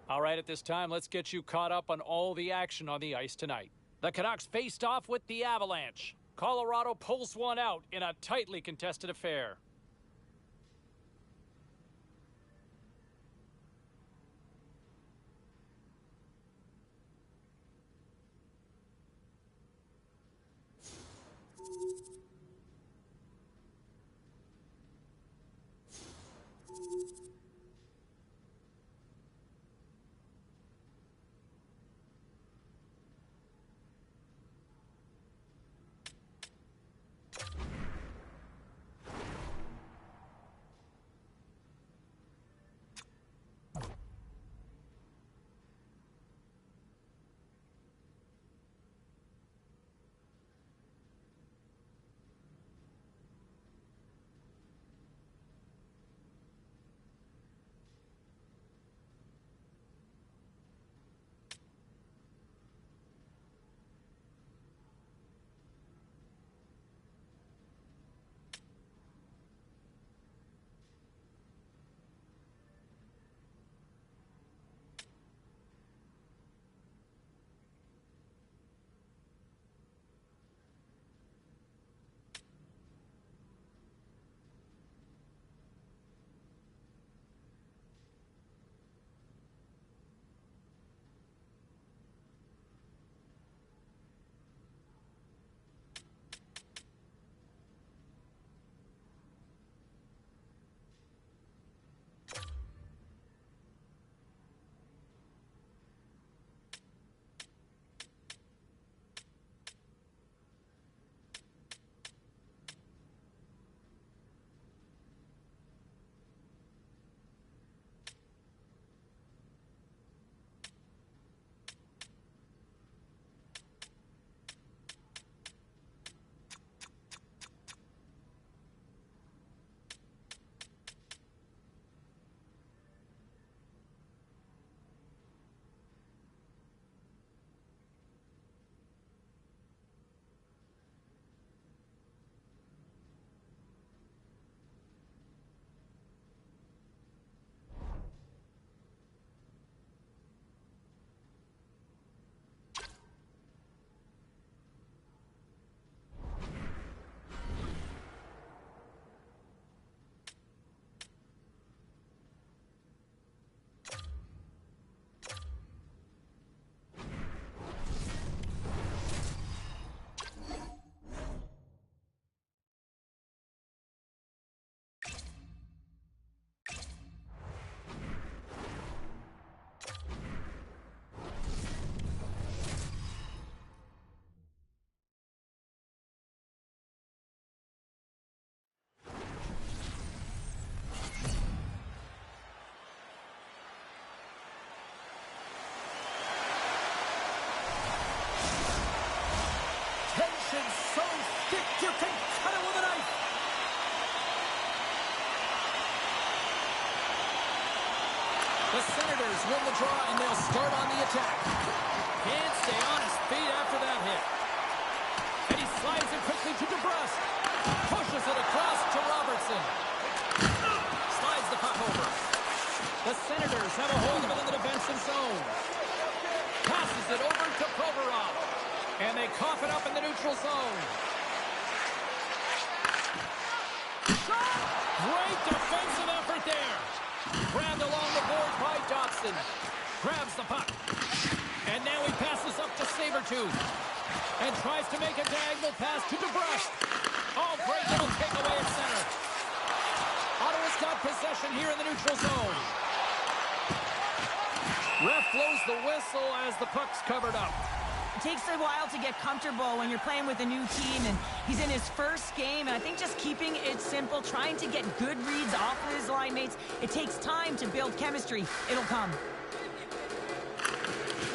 All right, at this time, let's get you caught up on all the action on the ice tonight. The Canucks faced off with the Avalanche. Colorado pulls one out in a tightly contested affair. So thick you can cut it with a knife. The Senators win the draw, and they'll start on the attack. Can't stay on his feet after that hit. And he slides it quickly to DeBrusque. Pushes it across to Robertson. Slides the puck over. The Senators have a hold of it in the defensive zone. Passes it over to Provorov. And they cough it up in the neutral zone. Great defensive effort there. Grabbed along the board by Dobson. Grabs the puck. And now he passes up to Sabretooth. And tries to make a diagonal pass to DeBrusque. Oh, great little takeaway at center. Ottawa's got possession here in the neutral zone. Ref blows the whistle as the puck's covered up. It takes a while to get comfortable when you're playing with a new team, and he's in his first game, and I think just keeping it simple, trying to get good reads off of his line mates, it takes time to build chemistry. It'll come.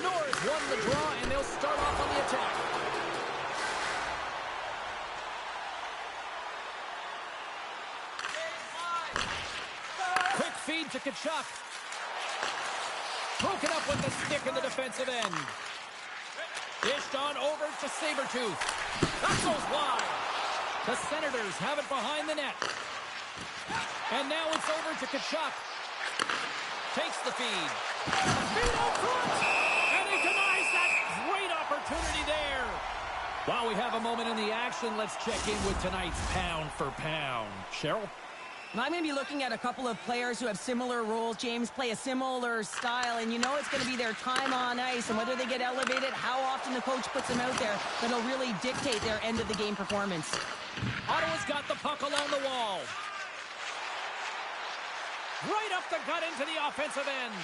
Norris won the draw, and they'll start off on the attack. Quick feed to Tkachuk. Broken up with the stick in the defensive end. Dished on over to Sabretooth. That goes wide. The Senators have it behind the net. And now it's over to Tkachuk. Takes the feed. Feed out front. And he denies that great opportunity there. While we have a moment in the action, let's check in with tonight's pound for pound. Cheryl? I'm going to be looking at a couple of players who have similar roles. James, play a similar style, and you know it's going to be their time on ice, and whether they get elevated, how often the coach puts them out there, that'll really dictate their end-of-the-game performance. Ottawa's got the puck along the wall. Right up the gut into the offensive end.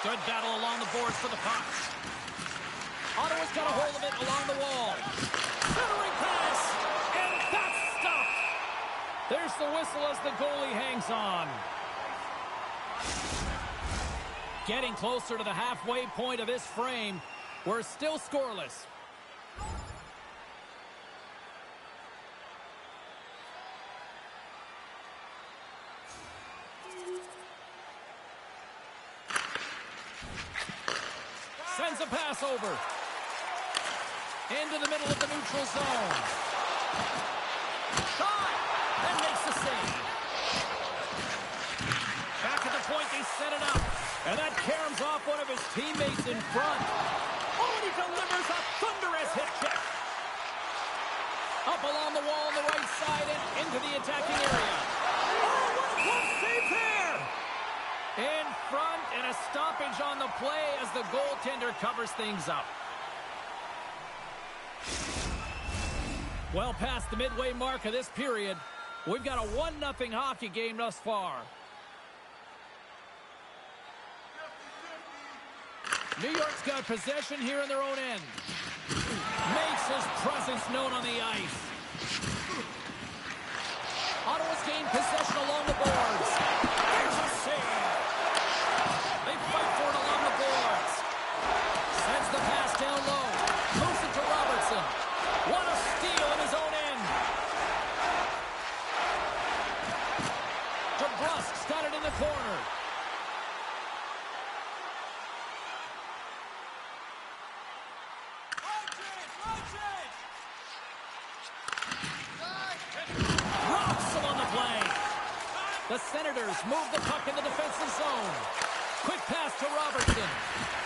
Good battle along the boards for the puck. Ottawa's got a hold of it along the wall. Centering pass, and that's stopped. There's the whistle as the goalie hangs on. Getting closer to the halfway point of this frame. We're still scoreless. Sends a pass over. Into the middle of the neutral zone. Shot! And makes the save. Back at the point, they set it up. And that caroms off one of his teammates in front. Oh, and he delivers a thunderous hit check. Up along the wall on the right side and into the attacking area. Oh, what a close save there! In front, and a stoppage on the play as the goaltender covers things up. Well past the midway mark of this period, we've got a 1-0 hockey game thus far. New York's got possession here in their own end. Makes his presence known on the ice. Ottawa's gained possession along the boards. There's a save. They fight for it along the boards. Sends the pass down low. Moves it to Robertson. What a steal in his own end. DeBrusk's got it in the corner. Rocks him on the play. The Senators move the puck in the defensive zone. Quick pass to Robertson.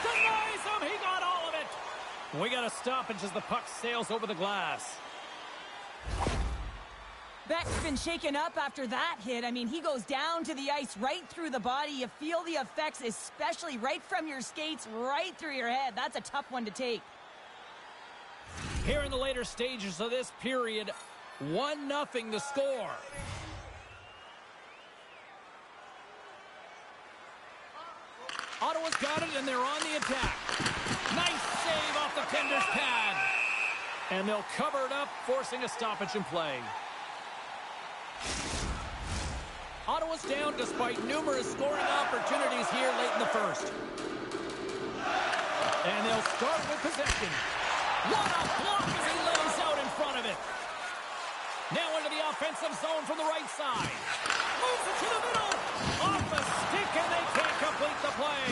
Denies him. He got all of it. We got a stoppage as the puck sails over the glass. Beck's been shaken up after that hit. I mean, he goes down to the ice right through the body. You feel the effects, especially right from your skates, right through your head. That's a tough one to take. Here in the later stages of this period, 1-0 the score. Ottawa's got it, and they're on the attack. Nice save off the tender's pad. And they'll cover it up, forcing a stoppage in play. Ottawa's down despite numerous scoring opportunities here late in the first. And they'll start with possession. What a block as he lays out in front of it. Now into the offensive zone from the right side. Moves it to the middle. Off the stick, and they can't complete the play.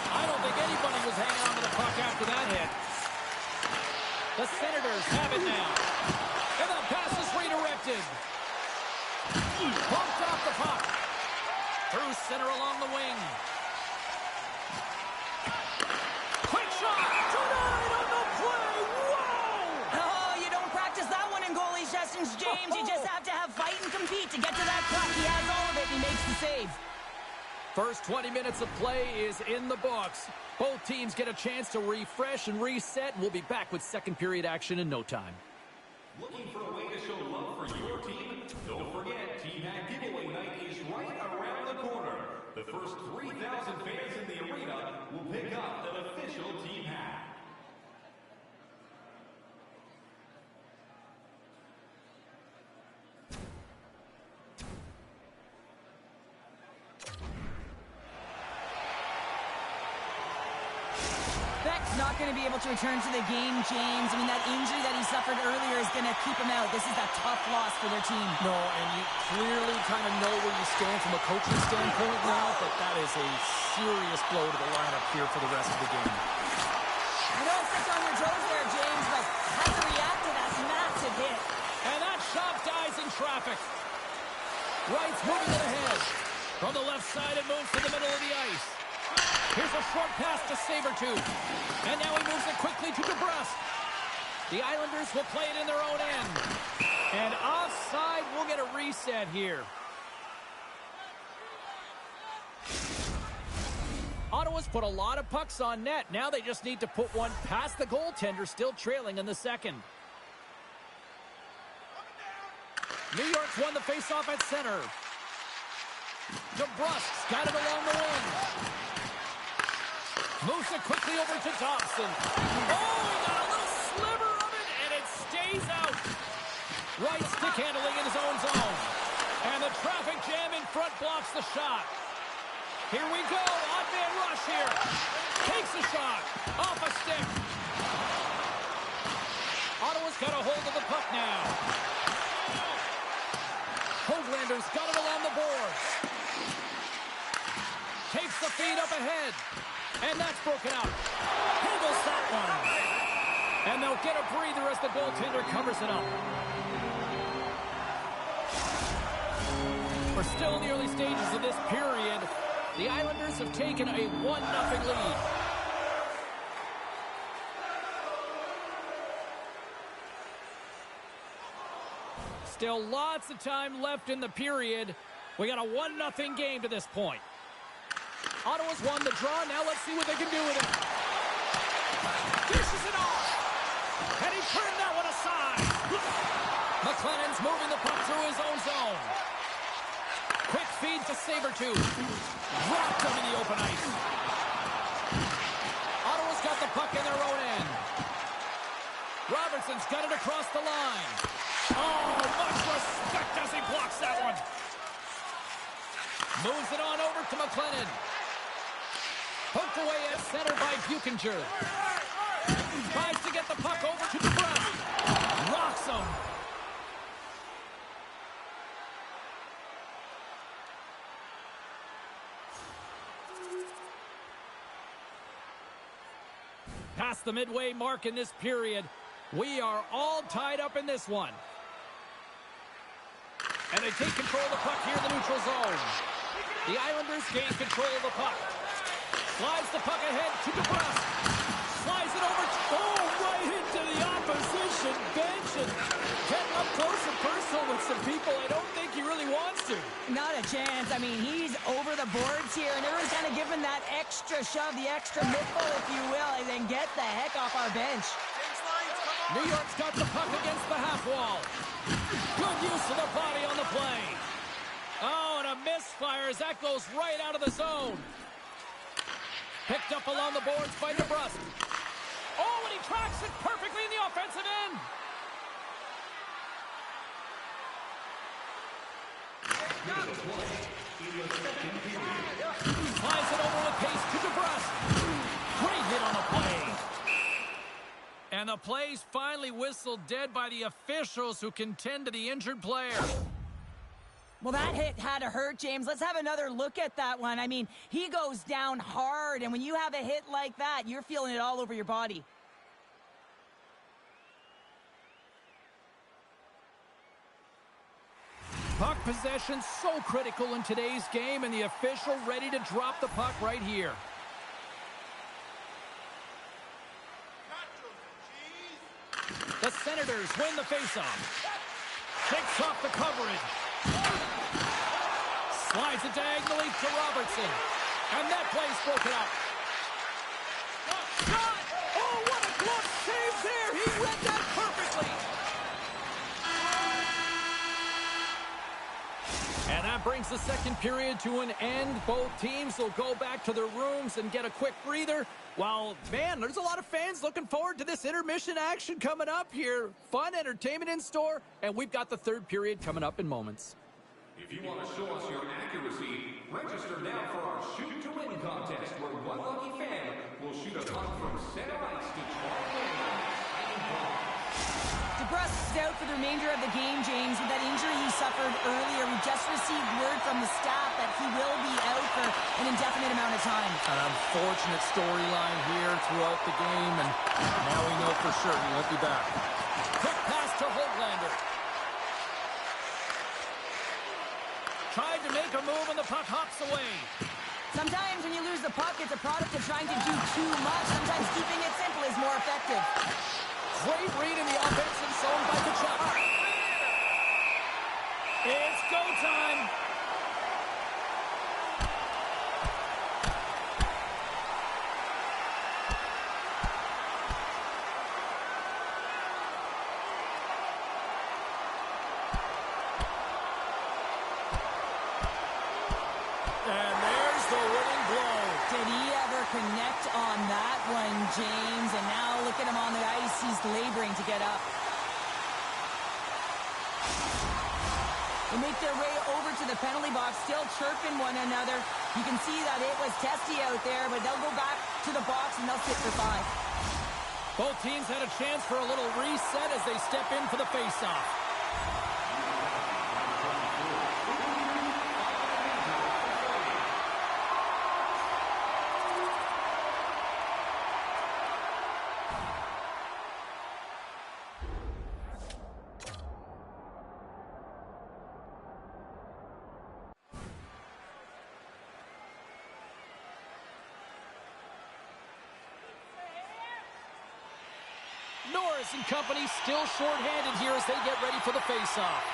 I don't think anybody was hanging on to the puck after that hit. The Senators have it now. And the pass is redirected. Bumped off the puck. Through center along the wing. Quick shot. Denied on the play. Whoa! Oh, you don't practice that one in goalie sessions, James. You just have to have fight and compete to get to that puck. He has all of it, and he makes the save. First 20 minutes of play is in the books. Both teams get a chance to refresh and reset, and we'll be back with second period action in no time. Looking for a way to show love for your team? Don't forget, Team Hat Giveaway Night is right around the corner. The first 3,000 fans in the arena will pick up an official Team Hat. He's not going to be able to return to the game, James. I mean, that injury that he suffered earlier is going to keep him out. This is a tough loss for their team. No, and you clearly kind of know where you stand from a coaching standpoint now, but that is a serious blow to the lineup here for the rest of the game. I know it's on your toes there, James, but how to react to that massive hit. And that shot dies in traffic. Wright's moving it ahead. From the left side, it moves to the middle of the ice. Here's a short pass to Sabertooth. And now he moves it quickly to DeBrusque. The Islanders will play it in their own end. And offside, we'll get a reset here. Ottawa's put a lot of pucks on net. Now they just need to put one past the goaltender, still trailing in the second. New York's won the faceoff at center. DeBrusque's got it along the wing. Moves it quickly over to Dobson. Oh, he got a little sliver of it, and it stays out. Right stick handling in his own zone. And the traffic jam in front blocks the shot. Here we go. Odd man rush here. Takes a shot. Off a stick. Ottawa's got a hold of the puck now. Hoaglander's got it along the boards. Takes the feed up ahead. And that's broken out. Handles that one. And they'll get a breather as the goaltender covers it up. We're still in the early stages of this period. The Islanders have taken a 1-0 lead. Still lots of time left in the period. We got a 1-0 game to this point. Ottawa's won the draw. Now let's see what they can do with it. Dishes it off. And he turned that one aside. McLennan's moving the puck through his own zone. Quick feed to Sabertooth. Dropped him in the open ice. Ottawa's got the puck in their own end. Robertson's got it across the line. Oh, much respect as he blocks that one. Moves it on over to McLennan. Poked away at center by Buchinger. Tries to get the puck over to DeBrusque. Rocks him. Past the midway mark in this period. We are all tied up in this one. And they take control of the puck here in the neutral zone. The Islanders gain control of the puck. Slides the puck ahead to DeBrusque. Slides it over. Right into the opposition bench. And getting up close and personal with some people I don't think he really wants to. Not a chance. I mean, he's over the boards here, and everyone's kind of giving that extra shove, the extra nipple, if you will, and then get the heck off our bench. New York's got the puck against the half wall. Good use of the body on the play. Oh, and a misfire as that goes right out of the zone. Picked up along the boards by DeBrusque. Oh, and he tracks it perfectly in the offensive end. Slides it over with pace to DeBrusque. Great hit on the play. And the play's finally whistled dead by the officials who can tend to the injured player. Well, that hit had to hurt, James. Let's have another look at that one. I mean, he goes down hard, and when you have a hit like that, you're feeling it all over your body. Puck possession so critical in today's game, and the official ready to drop the puck right here. The Senators win the faceoff. Takes off the coverage. Slides it diagonally to Robertson. And that play's broken up. Shot! Oh, what a glove save there! He read that perfectly! And that brings the second period to an end. Both teams will go back to their rooms and get a quick breather. Well, man, there's a lot of fans looking forward to this intermission action coming up here. Fun entertainment in store, and we've got the third period coming up in moments. If you want to show us your accuracy, register now for our Shoot to Win contest, where one lucky fan will shoot a puck from center ice to try to win an exciting prize. DeBrusk is out for the remainder of the game, James, with that injury he suffered earlier. We just received word from the staff that he will be out for an indefinite amount of time. An unfortunate storyline here throughout the game, and now we know for sure he won't be back. Quick pass to Holtlander. Tried to make a move, and the puck hops away. Sometimes when you lose the puck, it's a product of trying to do too much. Sometimes keeping it simple is more effective. Great read in the offensive zone by Kachuk. It's go time. And there's the winning blow. Did he ever connect on that one, James? And now look at him on the ice. He's laboring to get up. They make their way over to the penalty box, still chirping one another. You can see that it was testy out there, but they'll go back to the box and they'll sit for 5. Both teams had a chance for a little reset as they step in for the faceoff. Norris and company still shorthanded here as they get ready for the faceoff.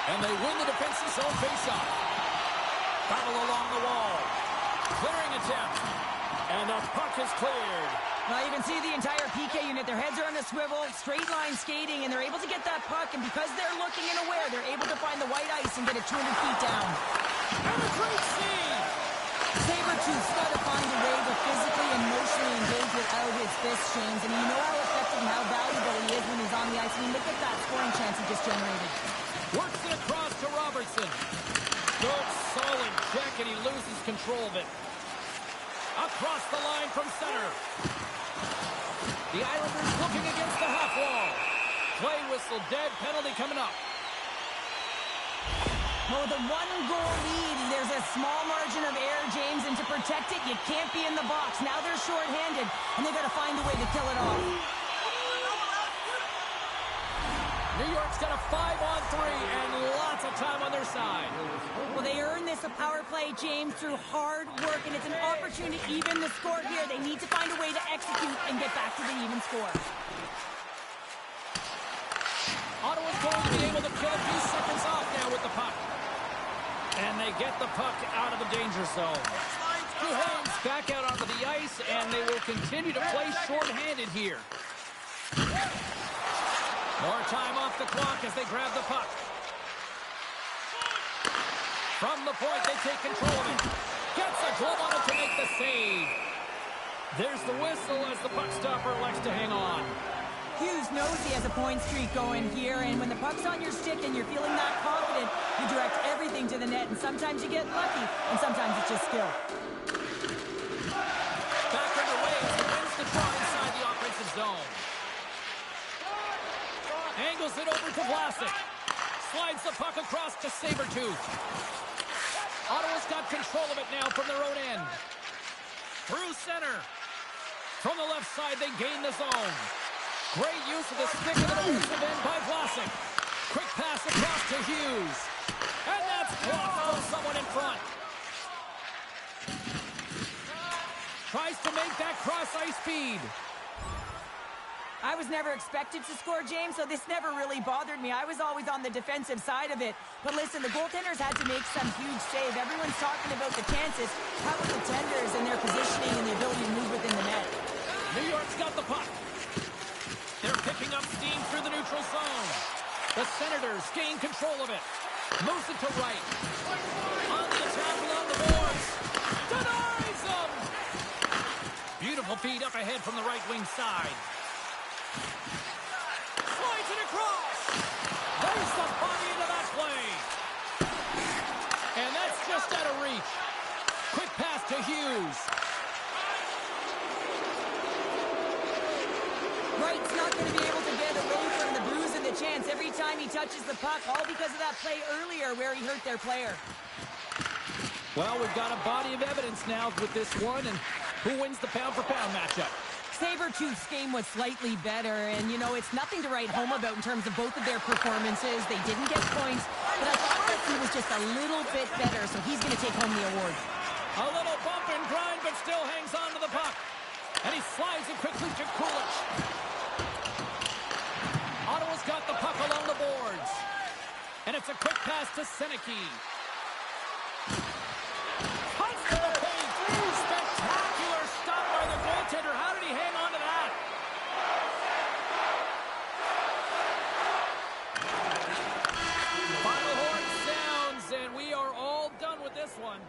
And they win the defensive zone faceoff. Battle along the wall. Clearing attempt. And the puck is cleared. Now you can see the entire PK unit. Their heads are on the swivel, straight line skating, and they're able to get that puck. And because they're looking and aware, they're able to find the white ice and get it 200 feet down. And a great save. Sabretooth's got to find a way to physically and emotionally engage without his fists, James. And you know how effective and how valuable he is when he's on the ice. I mean, look at that scoring chance he just generated. Works it across to Robertson. Good, solid check, and he loses control of it. Across the line from center. The Islanders looking against the half wall. Play whistle dead, penalty coming up. Well, with a one-goal lead, there's a small margin of error, James, and to protect it, you can't be in the box. Now they're shorthanded, and they've got to find a way to kill it off. New York's got a 5-on-3 and lots of time on their side. Well, they earn this a power play, James, through hard work, and it's an opportunity to even the score here. They need to find a way to execute and get back to the even score. Ottawa's going to be able to kill a few seconds off now with the puck. And they get the puck out of the danger zone. Duhane's back out onto the ice, and they will continue to play shorthanded here. More time off the clock as they grab the puck. From the point, they take control of it. Gets a glove on it to make the save. There's the whistle as the puck stopper elects to hang on. Hughes knows he has a point streak going here, and when the puck's on your stick and you're feeling that confident, you direct everything to the net, and sometimes you get lucky, and sometimes it's just skill. Back underway as he wins the draw inside the offensive zone. Angles it over to Vlasic. Slides the puck across to Sabretooth. Ottawa's got control of it now from their own end. Through center. From the left side, they gain the zone. Great use of the stick of the defensive end by Vlasic. Quick pass across to Hughes. And that's blocked from someone in front. Tries to make that cross-ice feed. I was never expected to score, James, so this never really bothered me. I was always on the defensive side of it. But listen, the goaltenders had to make some huge save. Everyone's talking about the chances. How about the tenders and their positioning and the ability to move within the net? New York's got the puck. They're picking up steam through the neutral zone. The Senators gain control of it. Moves it to right. On the attack along the boards. Denies them! Beautiful feed up ahead from the right wing side. Slides it across. There's the body into that play. time he touches the puck, all because of that play earlier where he hurt their player. Well, we've got a body of evidence now with this one, and who wins the pound-for-pound matchup? Sabretooth's game was slightly better, and, you know, it's nothing to write home about in terms of both of their performances. They didn't get points, but I thought that he was just a little bit better, so he's going to take home the award. A little bump and grind, but still hangs on to the puck. And he slides it quickly to Kulich. Ottawa's got the puck along the boards. And it's a quick pass to Seneke. Cuts to the paint. Spectacular stop by the goaltender. How did he hang on to that? Final horn sounds, and we are all done with this one.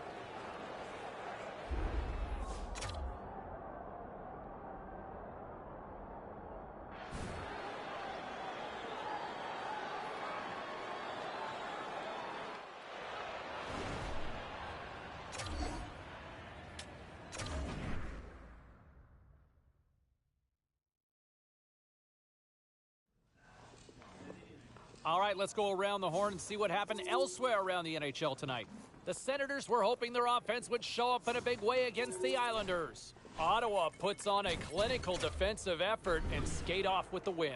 All right, let's go around the horn and see what happened elsewhere around the NHL tonight. The Senators were hoping their offense would show up in a big way against the Islanders. Ottawa puts on a clinical defensive effort and skate off with the win.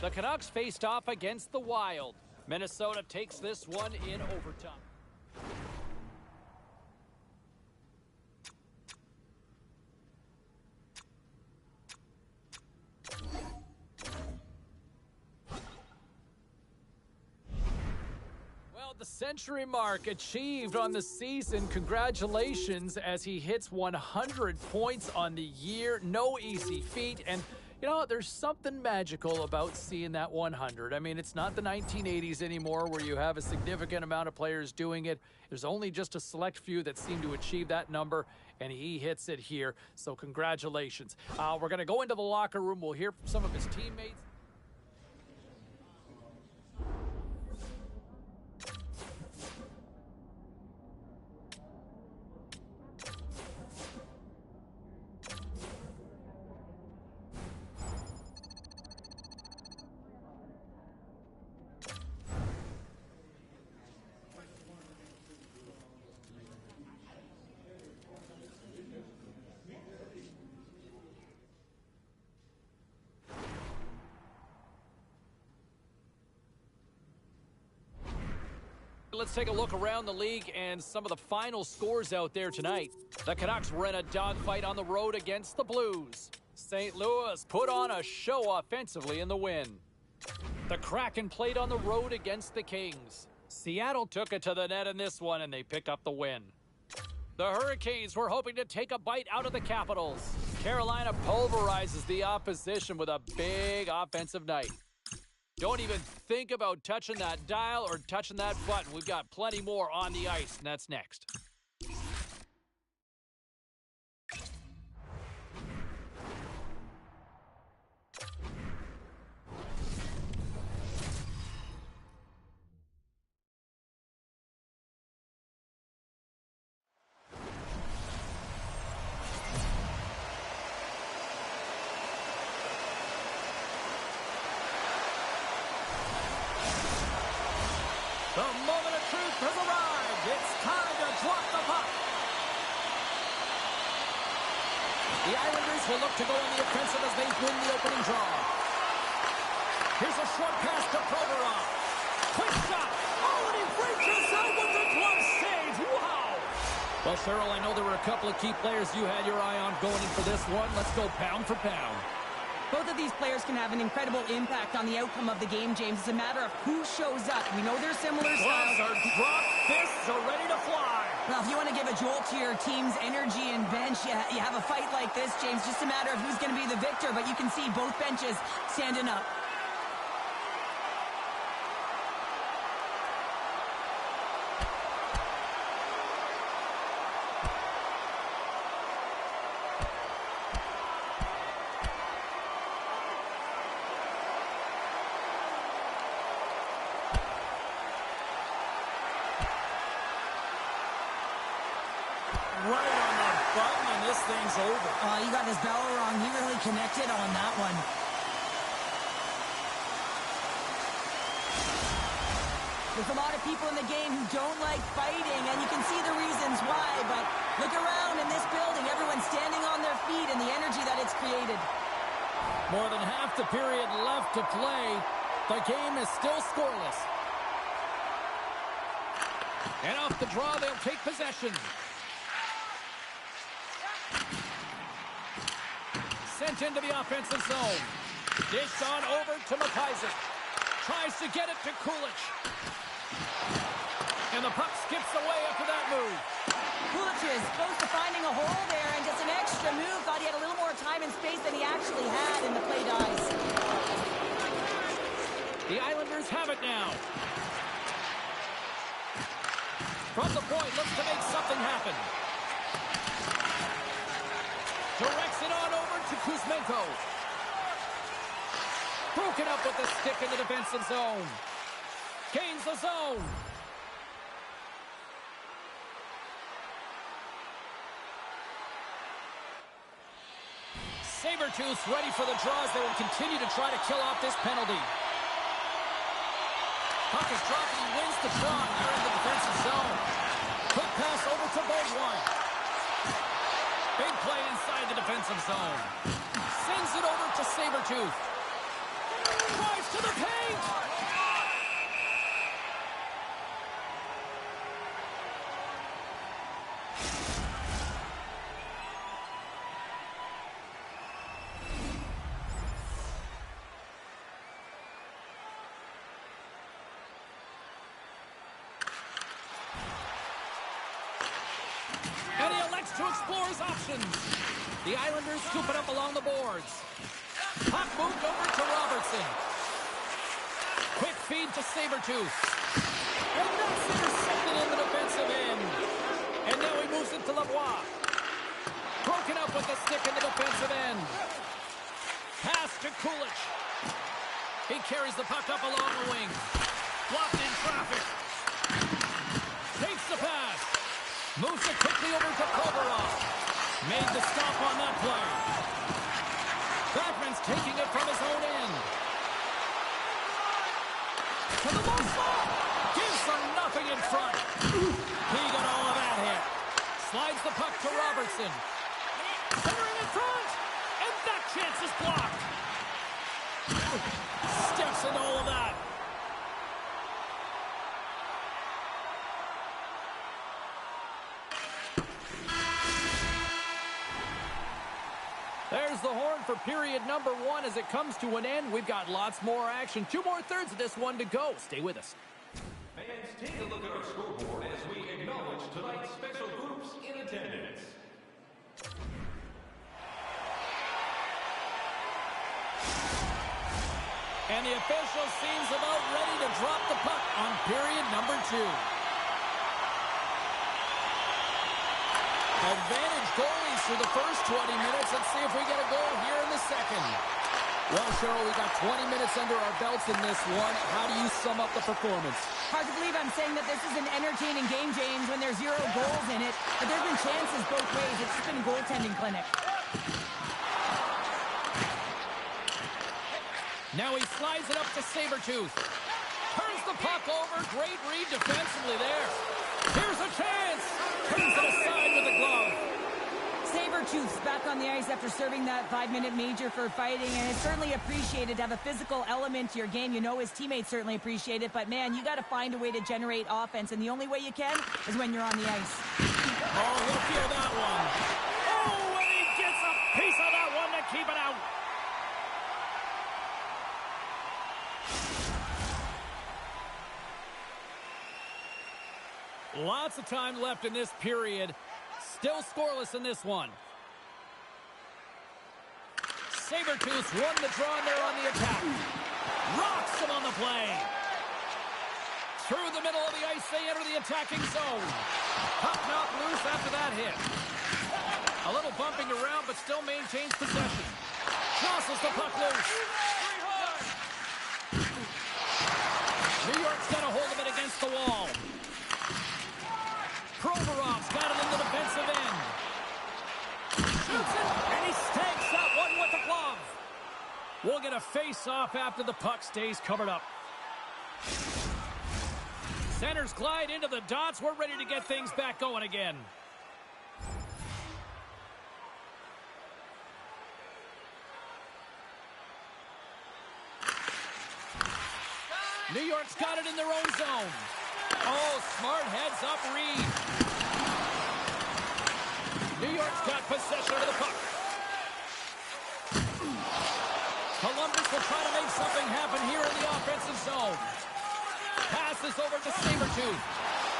The Canucks faced off against the Wild. Minnesota takes this one in overtime. The century mark achieved on the season. Congratulations as he hits 100 points on the year. No easy feat. And, you know, there's something magical about seeing that 100. I mean, it's not the 1980s anymore where you have a significant amount of players doing it. There's only just a select few that seem to achieve that number, and he hits it here. So congratulations. We're going to go into the locker room. We'll hear from some of his teammates. Let's take a look around the league and some of the final scores out there tonight. The Canucks were in a dogfight on the road against the Blues. St. Louis put on a show offensively in the win. The Kraken played on the road against the Kings. Seattle took it to the net in this one, and they pick up the win. The Hurricanes were hoping to take a bite out of the Capitals. Carolina pulverizes the opposition with a big offensive night. Don't even think about touching that dial or touching that button. We've got plenty more on the ice, and that's next. The moment of truth has arrived. It's time to drop the puck. The Islanders will look to go on the offensive as they win the opening draw. Here's a short pass to Provorov. Quick shot. Oh, and he reaches out with the glove save. Wow. Well, Cheryl, I know there were a couple of key players you had your eye on going in for this one. Let's go pound for pound. Both of these players can have an incredible impact on the outcome of the game, James. It's a matter of who shows up. We know they're similar styles. Gloves are dropped, fists are ready to fly. Well, if you want to give a jolt to your team's energy and bench, you have a fight like this, James. Just a matter of who's going to be the victor, but you can see both benches standing up. Right on the button, and this thing's over. You got his bell wrong. He really connected on that one. There's a lot of people in the game who don't like fighting, and you can see the reasons why, but look around in this building. Everyone's standing on their feet and the energy that it's created. More than half the period left to play. The game is still scoreless. And off the draw, they'll take possession. Sent into the offensive zone. Dished on over to McIsaac. Tries to get it to Kulich. And the puck skips away after that move. Kulich is close to finding a hole there, and just an extra move. Thought he had a little more time and space than he actually had, and the play dies. The Islanders have it now. From the point, looks to make something happen. Directs it on over to Kuzmenko. Broken up with the stick in the defensive zone. Gains the zone. Sabretooth's ready for the draws. They will continue to try to kill off this penalty. Puck is dropped and he wins the draw here in the defensive zone. Quick pass over to Beauvoir. Big play inside the defensive zone. Sends it over to Sabretooth. Drives to the paint. And he elects to explore his options. The Islanders scoop it up along the boards. Puck moved over to Robertson. Quick feed to Sabretooth. And that's intercepted in the defensive end. And now he moves it to Lavoie. Broken up with the stick in the defensive end. Pass to Kulich. He carries the puck up along the wing. Blocked in traffic. Takes the pass. Moves it quickly over to Provorov. Made the stop on that play. Batman's taking it from his own end. To the low slot. Gives them nothing in front. He got all of that hit. Slides the puck to Robertson. Centering in front. And that chance is blocked. Steps into all of that. There's the horn for period number 1 as it comes to an end. We've got lots more action. 2 more thirds of this one to go. Stay with us. Fans, take a look at our scoreboard as we acknowledge tonight's special groups in attendance. And the official seems about ready to drop the puck on period number 2. Advantage goalies for the first 20 minutes. Let's see if we get a goal here in the second. Well, Cheryl, we got 20 minutes under our belts in this one. How do you sum up the performance? Hard to believe I'm saying that this is an entertaining game, James, when there's 0 goals in it. But there's been chances both ways. It's just been a goaltending clinic. Now he slides it up to Sabretooth. Turns the puck over. Great read defensively there. Here's a chance. Turns it aside with the glove. Sabretooth's back on the ice after serving that 5-minute major for fighting, and it's certainly appreciated to have a physical element to your game. You know his teammates certainly appreciate it, but man, you got to find a way to generate offense, and the only way you can is when you're on the ice. Oh, he'll feel that one. Oh, and he gets a piece of that one to keep it out. Lots of time left in this period. Still scoreless in this one. Sabretooth won the draw and they're on the attack. Rocks him on the play. Through the middle of the ice, they enter the attacking zone. Puck knocked loose after that hit. A little bumping around, but still maintains possession. Crosses the puck loose. New York's got a hold of it against the wall. Provorov's got it in the defensive end. Shoots it, and he stakes that one with the glove. We'll get a face-off after the puck stays covered up. Centers glide into the dots. We're ready to get things back going again. New York's got it in their own zone. Oh, smart heads-up read. New York's got possession of the puck. Columbus will try to make something happen here in the offensive zone. Passes over to Sabretooth.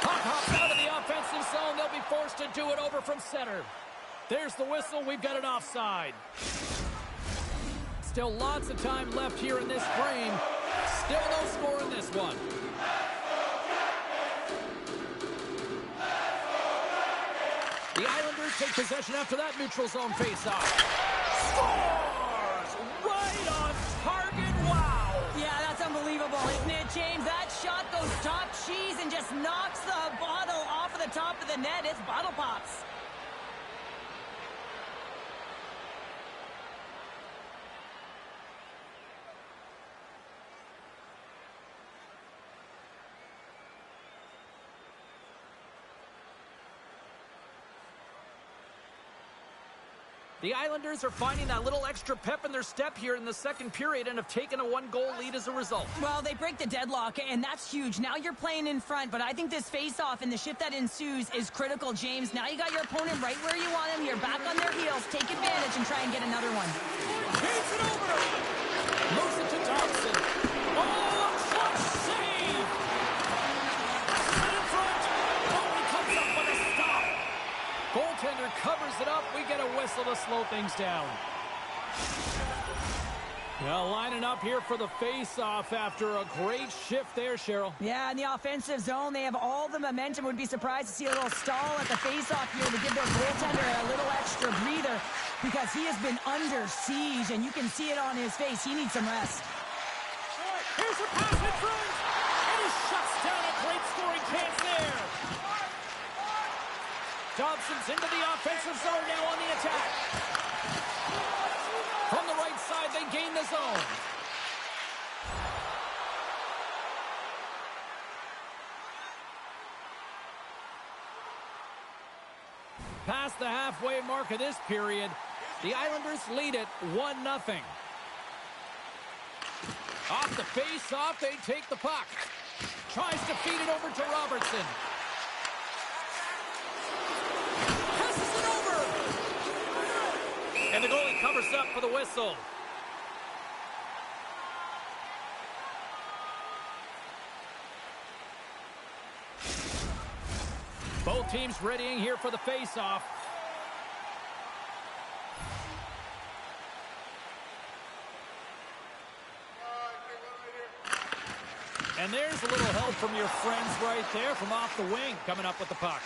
Puck hops out of the offensive zone. They'll be forced to do it over from center. There's the whistle. We've got an offside. Still lots of time left here in this frame. Still no score in this one. The Islanders take possession after that neutral zone faceoff. Scores! Right on target. Wow! Yeah, that's unbelievable, isn't it, James? That shot goes top cheese and just knocks the bottle off of the top of the net. It's bottle pops. The Islanders are finding that little extra pep in their step here in the second period and have taken a one-goal lead as a result. Well, they break the deadlock, and that's huge. Now you're playing in front, but I think this face-off and the shift that ensues is critical, James. Now you got your opponent right where you want him. You're back on their heels. Take advantage and try and get another one. He's it over. Moves it to Thompson. Oh, clutch save. In front. Oh, he comes up with a stop. Goaltender covers it up. We get a whistle to slow things down. Well, lining up here for the face-off after a great shift there, Cheryl. Yeah, in the offensive zone, they have all the momentum. Would be surprised to see a little stall at the face-off here to give their goaltender a little extra breather because he has been under siege, and you can see it on his face. He needs some rest. Here's a pass in front, and he shuts down a great scoring chance there. Dobson's into the offensive zone now on the attack. From the right side, they gain the zone. Past the halfway mark of this period, the Islanders lead it 1-0. Off the face-off, they take the puck. Tries to feed it over to Robertson. Passes it over. And the goalie covers up for the whistle. Both teams readying here for the face-off. And there's a little help from your friends right there from off the wing, coming up with the puck.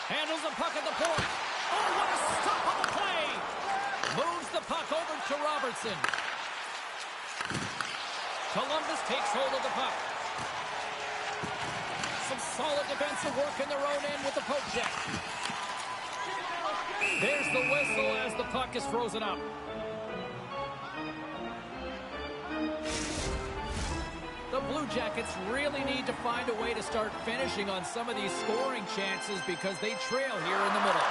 Handles the puck at the point. Oh, what a stop on the play! Moves the puck over to Robertson. Columbus takes hold of the puck. Some solid defensive work in their own end with the poke check. There's the whistle as the puck is frozen up. The Blue Jackets really need to find a way to start finishing on some of these scoring chances because they trail here in the middle.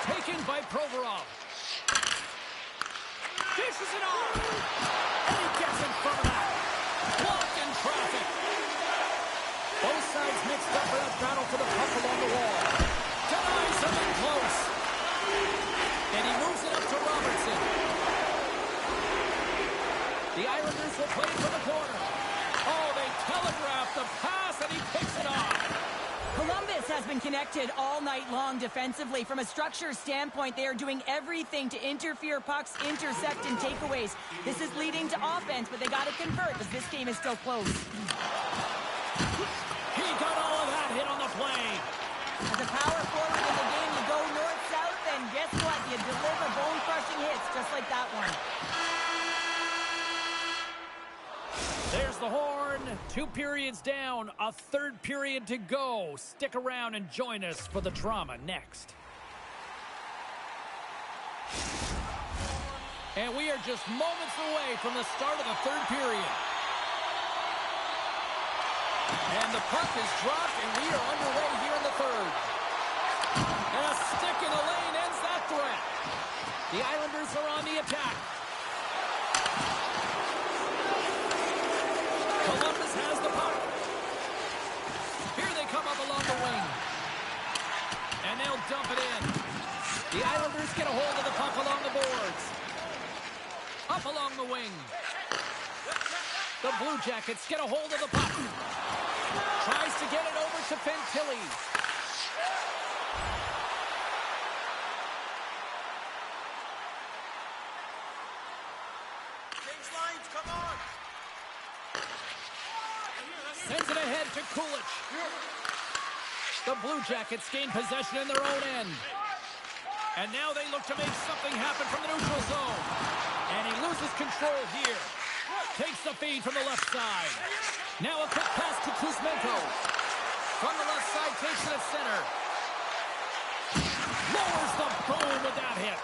Taken by Provorov. Dishes it off. And he gets in front of that. Blocked in traffic. Both sides mixed up in a battle for the puck along the wall. Denies something close. And he moves it up to Robertson. The Islanders will play for the corner. Oh, they telegraph the pass, and he picks it off. Columbus has been connected all night long defensively. From a structure standpoint, they are doing everything to interfere pucks, intercept, and takeaways. This is leading to offense, but they got to convert because this game is still close. He got all of that hit on the play. As a power forward in the game, you go north-south, and guess what? You deliver bone-crushing hits just like that one. There's the horn. 2 periods down. A third period to go. Stick around and join us for the drama next. And we are just moments away from the start of the third period. And the puck is dropped, and we are underway here in the third. And a stick in the lane ends that threat. The Islanders are on the attack. Columbus has the puck. Here they come up along the wing. And they'll dump it in. The Islanders get a hold of the puck along the boards. Up along the wing. The Blue Jackets get a hold of the puck. Tries to get it over to Fantilli. Come on! Sends it ahead to Kulich. The Blue Jackets gain possession in their own end. And now they look to make something happen from the neutral zone. And he loses control here. Takes the feed from the left side. Now a quick pass to Kuzmenko. From the left side, takes it at center. Lowers the boom with that hit.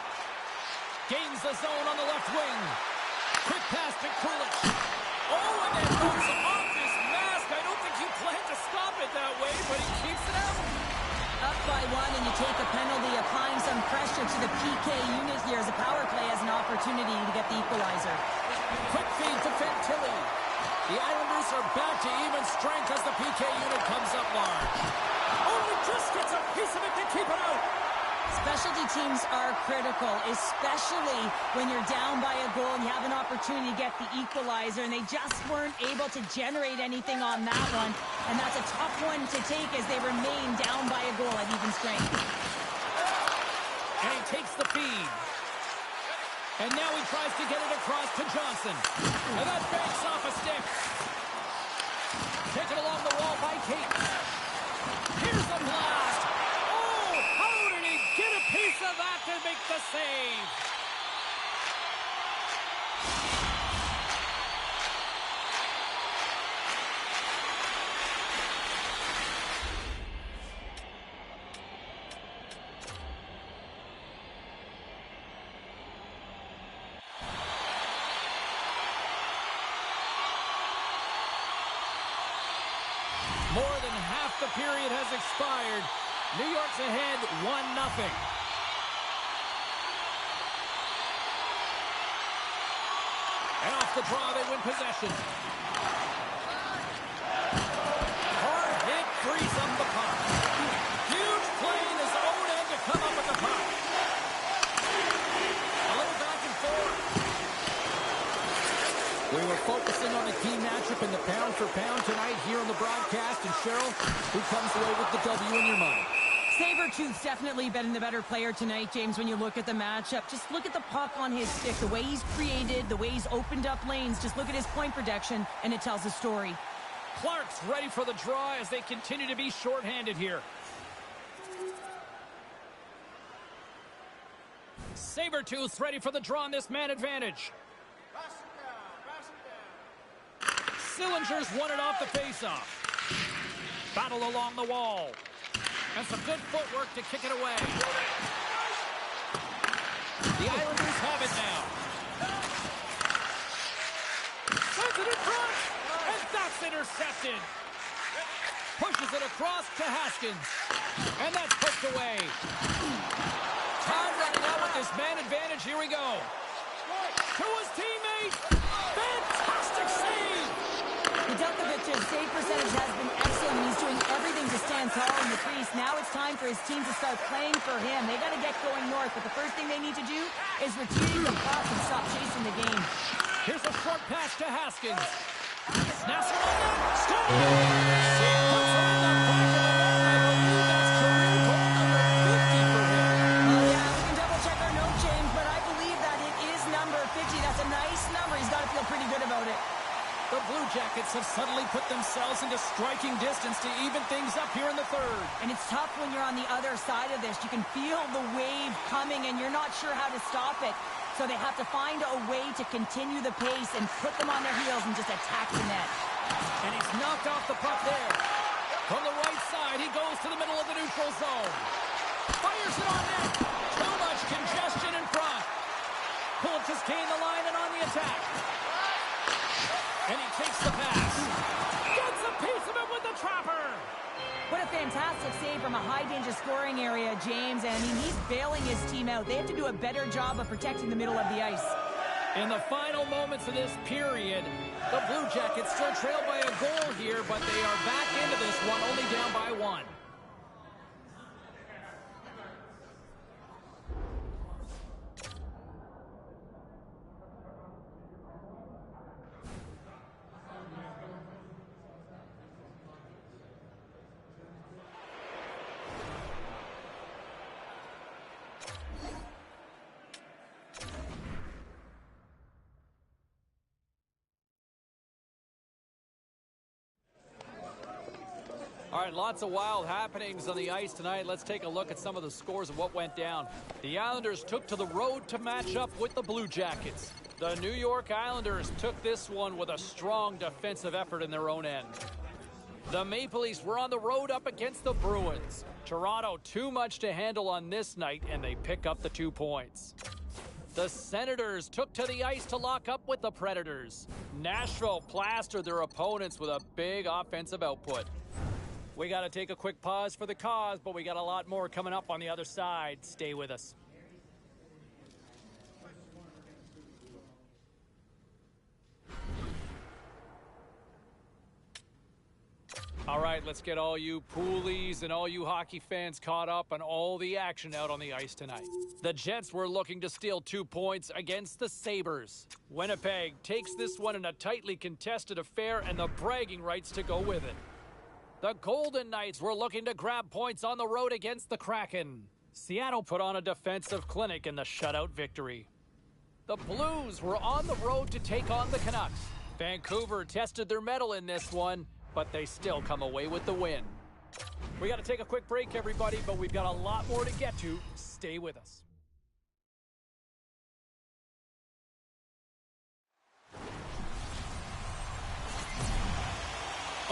Gains the zone on the left wing. Quick pass to Kulich. Oh, and then goes off his mask. I don't think he planned to stop it that way, but he keeps it out. Up by one, and you take a penalty, applying some pressure to the PK unit here as the power play has an opportunity to get the equalizer. Quick feed to Fantilli. The Islanders are back to even strength as the PK unit comes up large. Oh, he just gets a piece of it to keep it out. Specialty teams are critical, especially when you're down by a goal and you have an opportunity to get the equalizer, and they just weren't able to generate anything on that one. And that's a tough one to take as they remain down by a goal at even strength. And he takes the feed. And now he tries to get it across to Johnson. And that banks off a stick. Taken along the wall by Kate. Here's the blast. Oh, how did he get a piece of that to make the save? More than half the period has expired. New York's ahead 1-0. And off the draw, they win possession. Hard hit, frees up the puck. Huge play in his own end to come up with the puck. A little back and forth. We were focusing on the key matchup in the pound-for-pound tonight here on the broadcast. And Cheryl, who comes away with the W in your mind? Sabertooth's definitely been the better player tonight, James, when you look at the matchup. Just look at the puck on his stick, the way he's created, the way he's opened up lanes. Just look at his point production, and it tells a story. Clark's ready for the draw as they continue to be shorthanded here. Sabertooth's ready for the draw on this man advantage. Sillinger's won it off the faceoff. Battle along the wall. And some good footwork to kick it away. The Islanders have it now. Sends it in front. And that's intercepted. Pushes it across to Haskins. And that's poked away. Time running out with this man advantage. Here we go. To his teammate. Fantastic save. Nedeljkovic's save percentage has been excellent. He's doing everything to stand tall in the crease. Now it's time for his team to start playing for him. They got to get going north, but the first thing they need to do is retrieve the puck and stop chasing the game. Here's a short pass to Haskins. Snaps it on net. Score! Puts it in the back of the net. I believe that's career goal number 50 for him. Oh, yeah, we can double-check our note, James, but I believe that it is number 50. That's a nice number. He's got to feel pretty good about it. The Blue Jackets have suddenly put themselves into striking distance to even things up here in the third. And it's tough when you're on the other side of this. You can feel the wave coming, and you're not sure how to stop it. So they have to find a way to continue the pace and put them on their heels and just attack the net. And he's knocked off the puck there. From the right side, he goes to the middle of the neutral zone. Fires it on net. Too much congestion in front. Pulich has gained the line and on the attack. And he takes the pass. Gets a piece of it with fantastic save from a high-danger scoring area, James, and he's bailing his team out. They have to do a better job of protecting the middle of the ice. In the final moments of this period, the Blue Jackets still trail by a goal here, but they are back into this one, only down by 1. All right, lots of wild happenings on the ice tonight. Let's take a look at some of the scores of what went down. The Islanders took to the road to match up with the Blue Jackets. The New York Islanders took this one with a strong defensive effort in their own end. The Maple Leafs were on the road up against the Bruins. Toronto too much to handle on this night, and they pick up the 2 points. The Senators took to the ice to lock up with the Predators. Nashville plastered their opponents with a big offensive output. We got to take a quick pause for the cause, but we got a lot more coming up on the other side. Stay with us. All right, let's get all you poolies and all you hockey fans caught up on all the action out on the ice tonight. The Jets were looking to steal 2 points against the Sabres. Winnipeg takes this one in a tightly contested affair and the bragging rights to go with it. The Golden Knights were looking to grab points on the road against the Kraken. Seattle put on a defensive clinic in the shutout victory. The Blues were on the road to take on the Canucks. Vancouver tested their mettle in this one, but they still come away with the win. We got to take a quick break, everybody, but we've got a lot more to get to. Stay with us.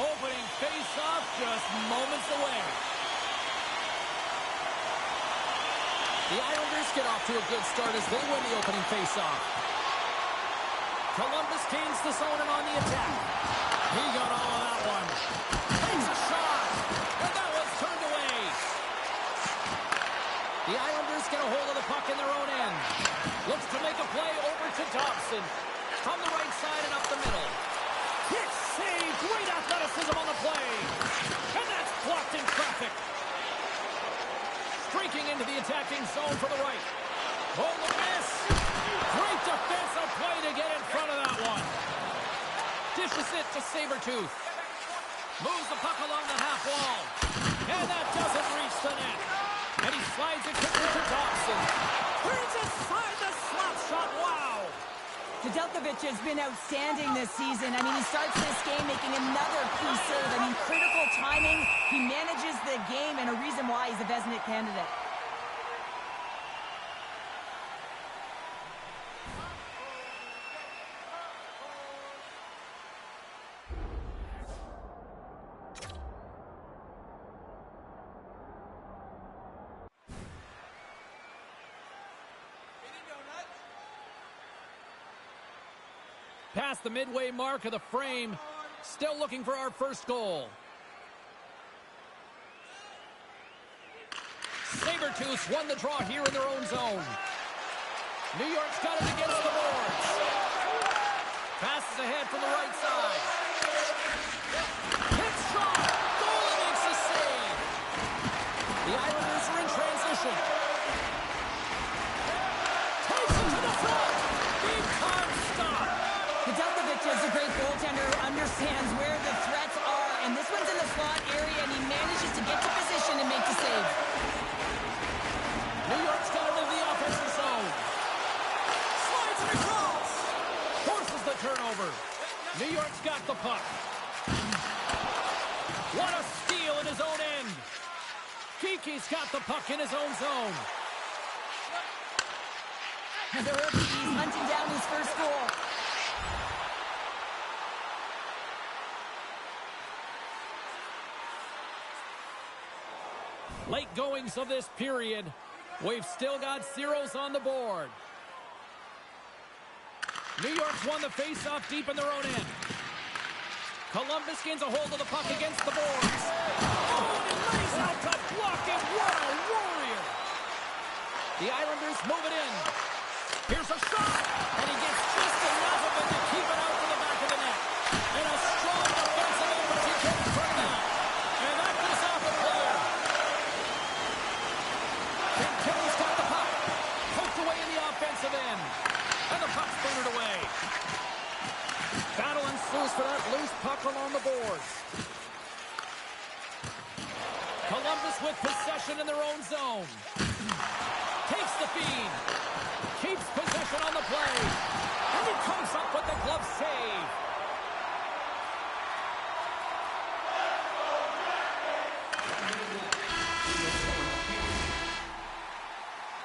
Opening face-off just moments away. The Islanders get off to a good start as they win the opening face-off. Columbus gains the zone and on the attack. He got all of that one. Takes a shot, and that one's turned away. The Islanders get a hold of the puck in their own end. Looks to make a play over to Dobson. From the right side and up the middle. Hit save, great athleticism on the play. And that's blocked in traffic. Streaking into the attacking zone for the right. Oh, the miss. Great defensive play to get in front of that one. Dishes it to Sabretooth. Moves the puck along the half wall. And that doesn't reach the net. And he slides it quickly to Dobson. Turns aside the slap shot. Wow. Nedeljkovic has been outstanding this season. I mean, he starts this game making another key save. I mean, critical timing. He manages the game, and a reason why he's a Vezina candidate. Past the midway mark of the frame, still looking for our first goal. Sabretooths won the draw here in their own zone. New York's got it against the boards. Passes ahead from the right side. Hit shot! Goalie makes the save. The Islanders are in transition. Takes it to the front. Big time stop. Nedeljkovic is a great goaltender who understands where the threats are, and this one's in the slot area, and he manages to get to position and make the save. New York's got it in the offensive zone. Slides it across. Forces the turnover. New York's got the puck. What a steal in his own end. Kiki's got the puck in his own zone. And the rookie, he's hunting down his first goal. Late goings of this period. We've still got zeros on the board. New York's won the faceoff deep in their own end. Columbus gains a hold of the puck against the boards. Oh, and lays out move it in. Here's a shot, and he gets just enough of it to keep it out to the back of the net. And a strong defensive effort to get in front of that. And that goes off a player. Kenny's got the puck. Poked away in the offensive end. And the puck's booted away. Battle ensues for that loose puck along the boards. Columbus with possession in their own zone. Takes the feed. Keeps possession on the play. And he comes up with the glove save.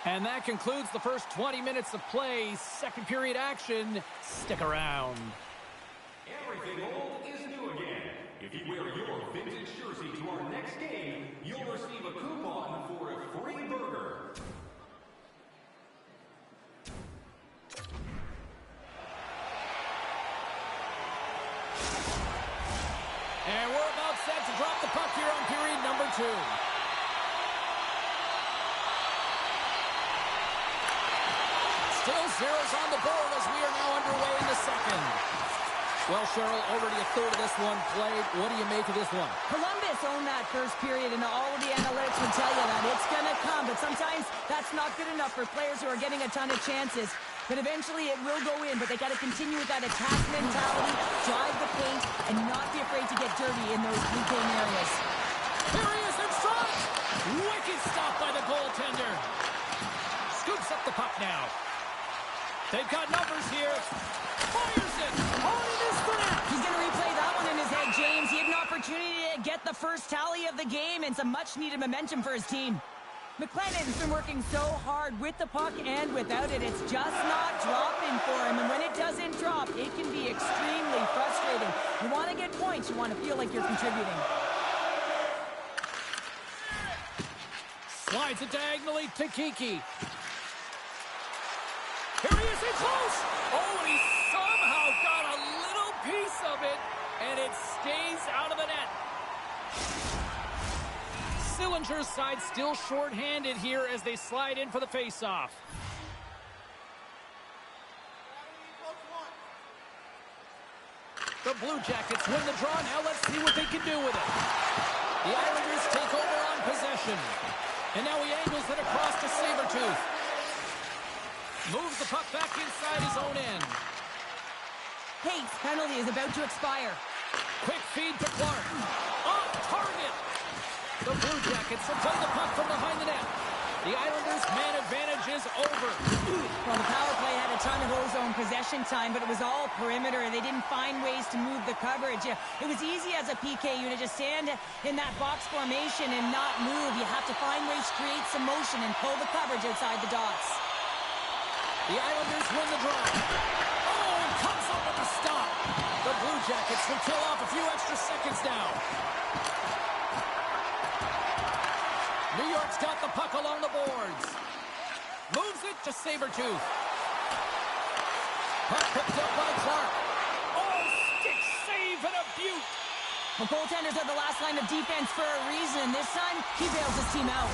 And that concludes the first 20 minutes of play. Second period action. Stick around. Everything old is new again. If you wear your vintage jersey to our next game, you'll receive a coupon for a free burger. And we're about set to drop the puck here on period number 2. Still zeros on the board as we are now underway in the second. Well, Cheryl, already a third of this one played. What do you make of this one? Columbus owned that first period, and all of the analytics would tell you that it's going to come. But sometimes that's not good enough for players who are getting a ton of chances. But eventually it will go in, but they got to continue with that attack mentality, drive the paint, and not be afraid to get dirty in those blue paint areas. Here he is in front! Wicked stop by the goaltender. Scoops up the puck now. They've got numbers here. Fires it! On it is the net! He's going to replay that one in his head, James. He had an opportunity to get the first tally of the game and some much-needed momentum for his team. McLennan's been working so hard with the puck and without it. It's just not dropping for him. And when it doesn't drop, it can be extremely frustrating. You want to get points. You want to feel like you're contributing. Slides it diagonally to Kiki. Here he is in close. Oh, and he somehow got a little piece of it, and it stays out of the net. Sillinger's side still short-handed here as they slide in for the face-off. The Blue Jackets win the draw. Now let's see what they can do with it. The Islanders take over on possession. And now he angles it across to Sabretooth. Moves the puck back inside his own end. Hate's penalty is about to expire. Quick feed to Clark. Off target. The Blue Jackets will play the puck from behind the net. The Islanders' man advantage is over. Well, the power play had a ton of ozone possession time, but it was all perimeter. They didn't find ways to move the coverage. It was easy as a PK unit to stand in that box formation and not move. You have to find ways to create some motion and pull the coverage outside the dots. The Islanders win the draw. Oh, and comes up with a stop. The Blue Jackets will kill off a few extra seconds now. New York's got the puck along the boards. Moves it to Sabretooth. Puck picked up by Clark. Oh, stick save and a beaut. Well, goaltenders are the last line of defense for a reason. This time, he bails his team out.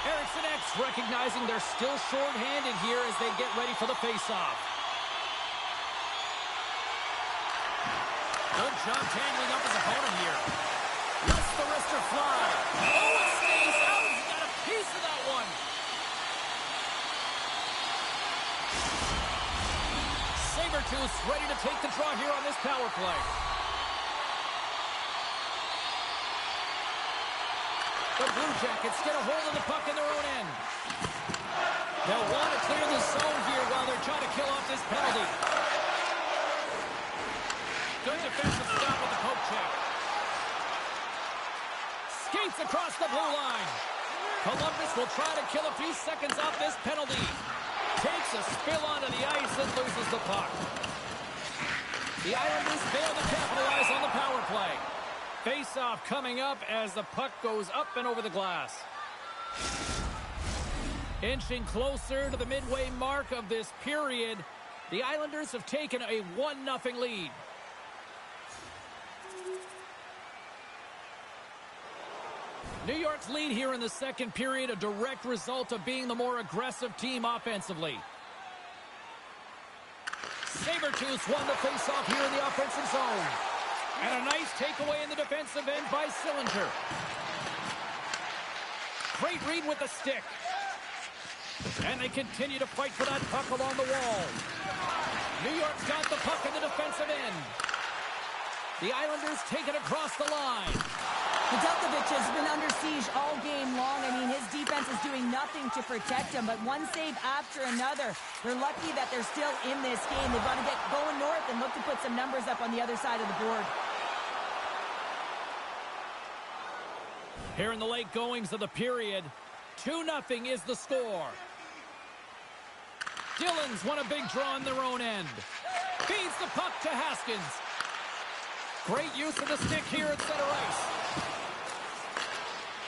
Eriksson X recognizing they're still short-handed here as they get ready for the face-off. Good job tangling up his opponent here. Lets the wrister fly. Oh, it stays out. He got a piece of that one. Sabretooth's ready to take the draw here on this power play. The Blue Jackets get a hold of the puck in their own end. They'll want to clear the zone here while they're trying to kill off this penalty. Good defensive stop with the poke check. Skates across the blue line. Columbus will try to kill a few seconds off this penalty. Takes a spill onto the ice and loses the puck. The Islanders fail to capitalize on the power play. Face-off coming up as the puck goes up and over the glass. Inching closer to the midway mark of this period, the Islanders have taken a 1-0 lead. New York's lead here in the second period, a direct result of being the more aggressive team offensively. Sabretooths won the faceoff here in the offensive zone. And a nice takeaway in the defensive end by Sillinger. Great read with the stick. And they continue to fight for that puck along the wall. New York's got the puck in the defensive end. The Islanders take it across the line. Nedeljkovic has been under siege all game long. I mean, his defense is doing nothing to protect him, but one save after another. They're lucky that they're still in this game. They've got to get going north and look to put some numbers up on the other side of the board. Here in the late goings of the period, 2-0 is the score. Dillon's won a big draw on their own end. Feeds the puck to Haskins. Great use of the stick here at center ice.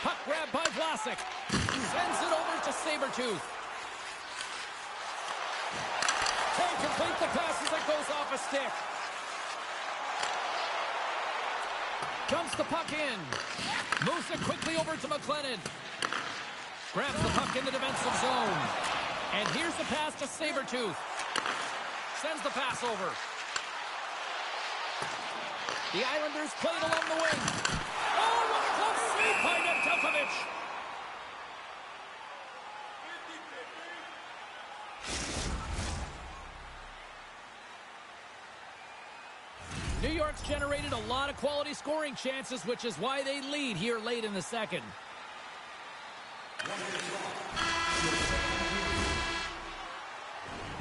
Puck grab by Vlasic. Sends it over to Sabretooth. Can't complete the pass as it goes off a stick. Dumps the puck in. Moves it quickly over to McLennan. Grabs the puck in the defensive zone. And here's the pass to Sabretooth. Sends the pass over. The Islanders play it along the wing. Oh, what a close save by Nedeljkovic. New York's generated a lot of quality scoring chances, which is why they lead here late in the second.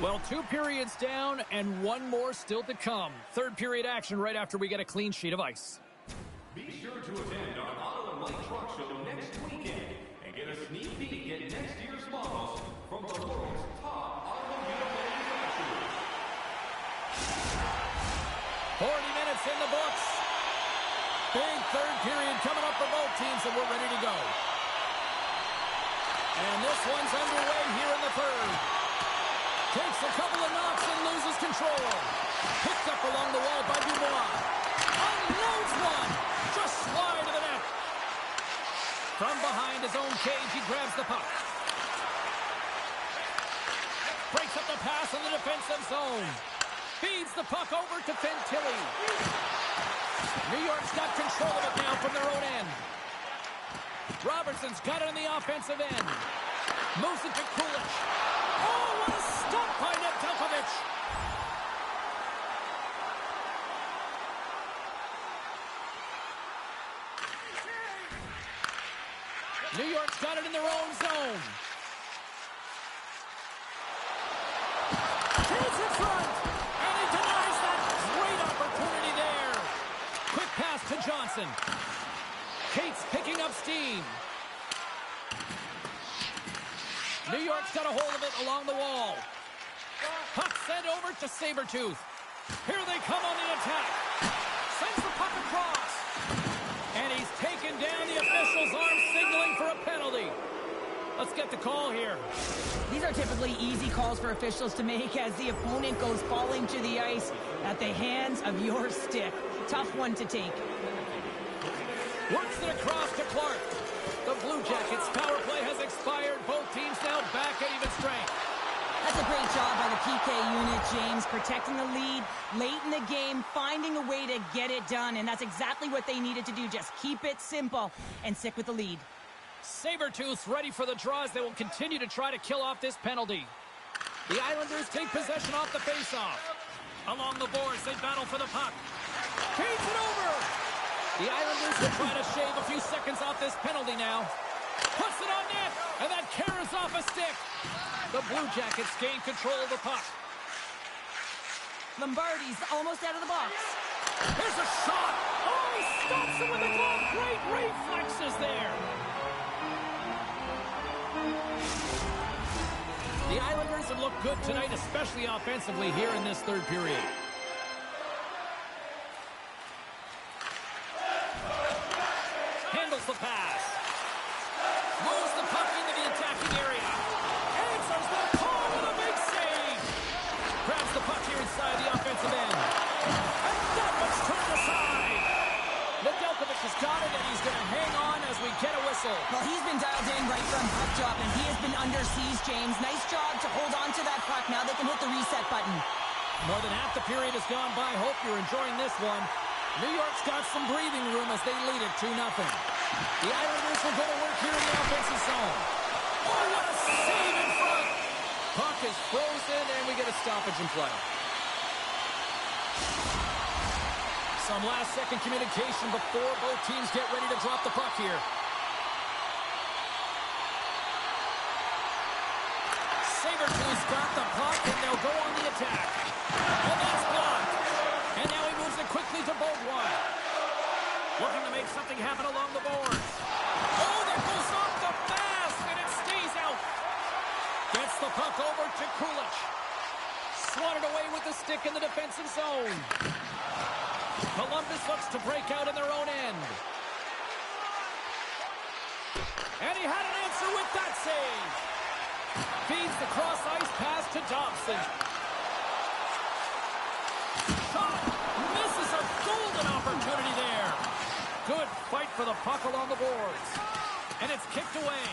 Well, 2 periods down and 1 more still to come. Third period action right after we get a clean sheet of ice. Be sure to attend our Auto and Light Truck Show next weekend and get a sneak peek at next year's models from the world's top automobile manufacturers. 40 minutes in the books. Big third period coming up for both teams, and we're ready to go. And this one's underway here in the third. Takes a couple of knocks and loses control. Picked up along the wall by Dubois. Unloads one. Just slide to the net. From behind his own cage, he grabs the puck. Breaks up the pass in the defensive zone. Feeds the puck over to Fantilli. New York's got control of it now from their own end. Robertson's got it on the offensive end. Moves it to Kulich. Oh, what a stop by Nedeljkovic. New York's got it in their own zone. Takes it front. And he denies that great opportunity there. Quick pass to Johnson. Cates picking up steam. New York's got a hold of it along the wall. Puck sent over to Sabretooth. Here they come on the attack. Sends the puck across. And he's taken down. The official's arm signaling for a penalty. Let's get the call here. These are typically easy calls for officials to make as the opponent goes falling to the ice at the hands of your stick. Tough one to take. Works it across to Clark. The Blue Jackets' power play has expired. Both teams now back at even strength. That's a great job by the PK unit, James, protecting the lead late in the game, finding a way to get it done, and that's exactly what they needed to do. Just keep it simple and stick with the lead. Sabretooths ready for the draws. They will continue to try to kill off this penalty. The Islanders take possession off the faceoff. Along the boards, they battle for the puck. Feeds it over. The Islanders will try to shave a few seconds off this penalty now. Puts it on net, and that carries off a stick. The Blue Jackets gain control of the puck. Lombardi's almost out of the box. Here's a shot. Oh, he stops him with a glove. Great reflexes there. The Islanders have looked good tonight, especially offensively here in this third period. Handles the pass. Moves the puck into the attacking area. Answers the call with a big save. Grabs the puck here inside the offensive end. And that one's turned aside. Nedeljkovic has got it, and he's going to hang on as we get a whistle. Well, he's been dialed in right from puck drop, and he has been under siege, James. Nice job to hold on to that puck. Now they can hit the reset button. More than half the period has gone by. Hope you're enjoying this one. New York's got some breathing room as they lead it 2-0. The Islanders will go to work here in the offensive zone. Oh, what a save in front! Puck is frozen, and we get a stoppage in play. Some last-second communication before both teams get ready to drop the puck here. Sabretooth's got the puck, and they'll go on the attack. And that's blocked. And now he moves it quickly to both wide. Looking to make something happen along the boards. Oh, that goes off the mask, and it stays out. Gets the puck over to Kulich. Swatted away with the stick in the defensive zone. Columbus looks to break out in their own end. And he had an answer with that save. Feeds the cross-ice pass to Dobson. Shot! Misses a golden opportunity there. Good fight for the puck along the boards. And it's kicked away.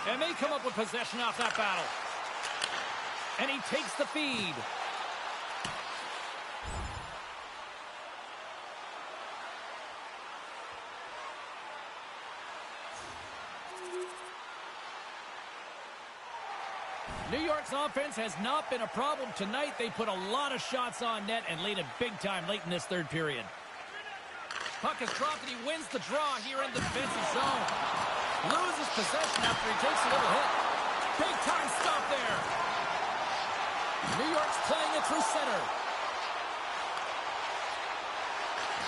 And they come up with possession off that battle. And he takes the feed. New York's offense has not been a problem tonight. They put a lot of shots on net and laid it big time late in this third period. Puck is dropped and he wins the draw here in the defensive zone. Loses possession after he takes a little hit. Big time stop there. New York's playing it through center.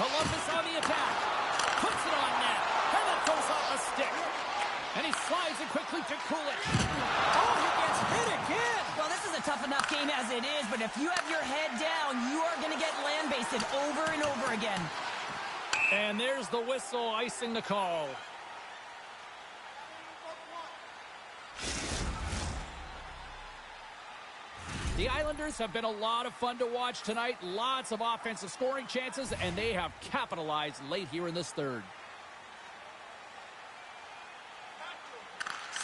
Columbus on the attack. Puts it on net. And that goes off a stick. And he slides it quickly to Kulich. Oh, he gets hit again. Well, this is a tough enough game as it is, but if you have your head down, you are going to get land-basted over and over again. And there's the whistle icing the call. The Islanders have been a lot of fun to watch tonight. Lots of offensive scoring chances, and they have capitalized late here in this third.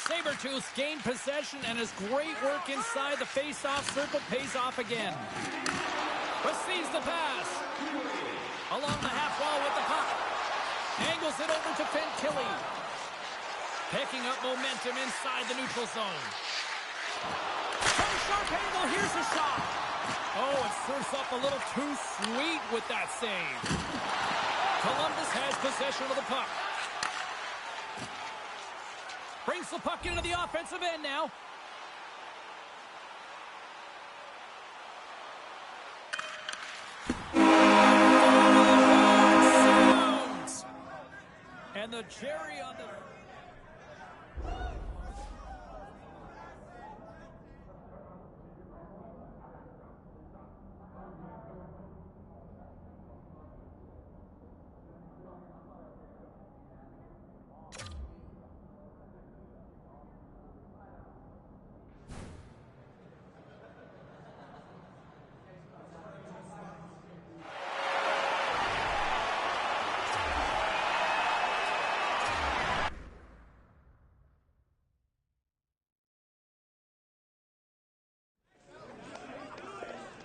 Sabretooth gained possession, and his great work inside the face-off circle pays off again. Receives the pass. Along the half wall with the puck. Angles it over to Fantilli. Picking up momentum inside the neutral zone. From a sharp angle, here's a shot. Oh, it serves up a little too sweet with that save. Columbus has possession of the puck. Brings the puck into the offensive end now. And the cherry on the...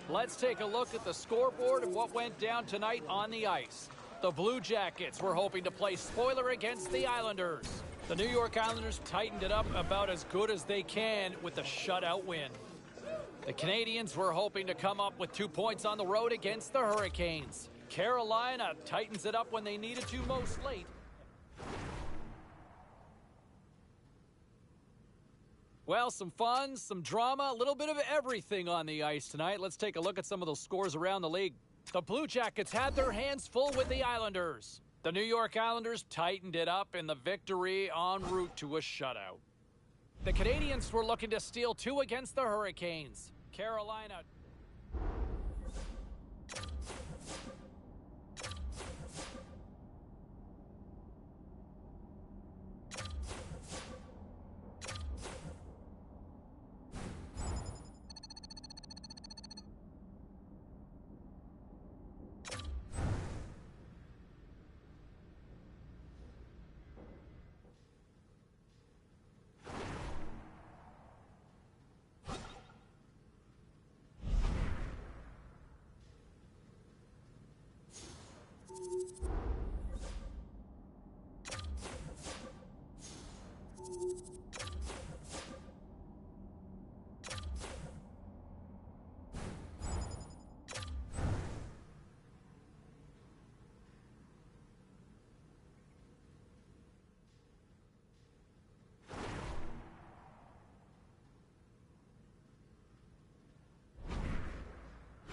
Let's take a look at the scoreboard and what went down tonight on the ice. The Blue Jackets were hoping to play spoiler against the Islanders. The New York Islanders tightened it up about as good as they can with the shutout win. The Canadiens were hoping to come up with 2 points on the road against the Hurricanes. Carolina tightens it up when they needed to most late. Well, some fun, some drama, a little bit of everything on the ice tonight. Let's take a look at some of those scores around the league. The Blue Jackets had their hands full with the Islanders. The New York Islanders tightened it up in the victory en route to a shutout. The Canadiens were looking to steal 2 against the Hurricanes. Carolina...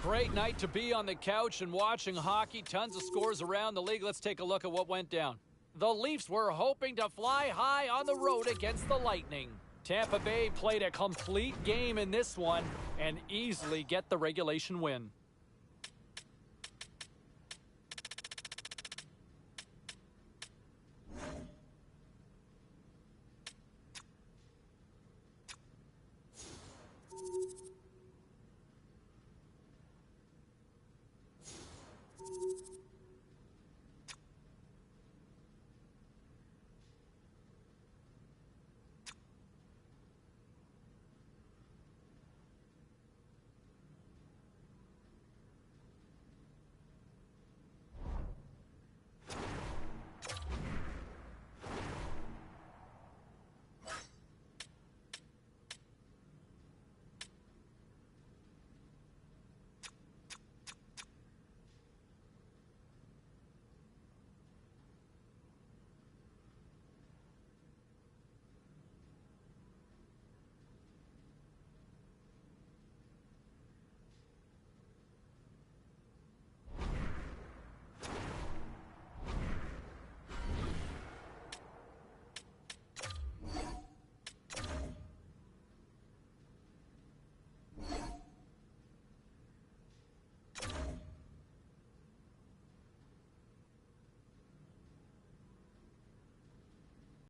Great night to be on the couch and watching hockey. Tons of scores around the league. Let's take a look at what went down. The Leafs were hoping to fly high on the road against the Lightning. Tampa Bay played a complete game in this one and easily get the regulation win.